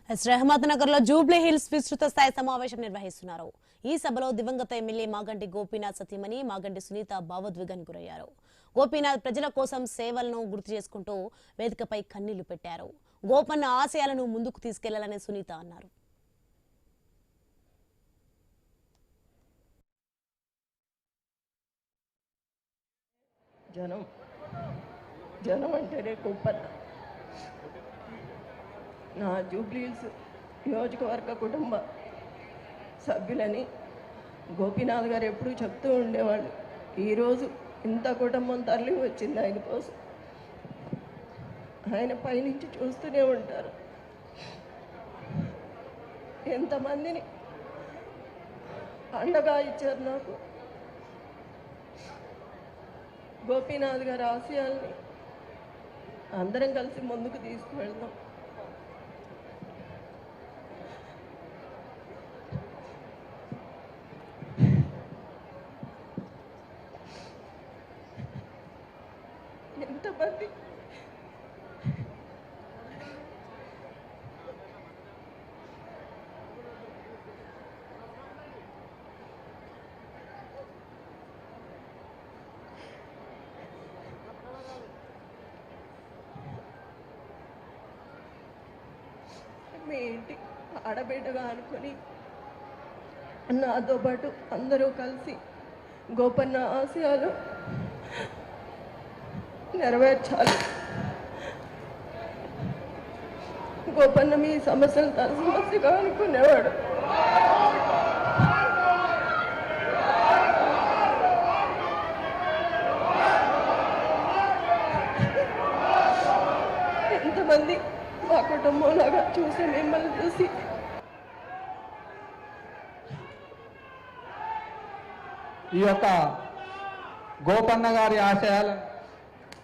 రహమత్ నగర్ లో Jubilee hills విస్తృత స్థాయి సమావేశం నిర్వహిస్తున్నారు. ఈ సభలో దివంగత ఎమ్మెల్యే మాగంటి గోపీనాథ్ సతీమణి మాగంటి సునీత భావోద్వేగానికి గురయ్యారు. గోపీనాథ్ ప్రజల కోసం సేవలను గుర్తు చేసుకుంటూ వేదికపై కన్నీళ్లు పెట్టారు. గోపన్న ఆశయాలను ముందుకు తీసుకెళ్లాలని సునీత అన్నారు. జనం అంటేనే గోపన్న. నా జూబ్లీ హిల్స్ నియోజకవర్గ కుటుంబ సభ్యులని గోపీనాథ్ గారు ఎప్పుడూ చెప్తూ ఉండేవాళ్ళు. ఈరోజు ఇంత కుటుంబం తరలి వచ్చింది ఆయన కోసం. ఆయన పైనుంచి చూస్తూనే ఉంటారు. ఎంతమందిని అండగా ఇచ్చారు నాకు. గోపీనాథ్ గారి ఆశయాల్ని అందరం కలిసి ముందుకు తీసుకువెళ్దాం. ఎంతమంది మీ ఇంటి ఆడబిడ్డగా అనుకొని నాతో పాటు అందరూ కలిసి గోపన్న ఆశయాలు నెరవేర్చాలి. గోపన్న మీ సమస్యలు తన సమస్యగా అనుకునేవాడు. ఎంతమంది మా కుటుంబంలాగా చూసి మిమ్మల్ని చూసి ఈ యొక్క గోపన్న గారి ఆశయాలను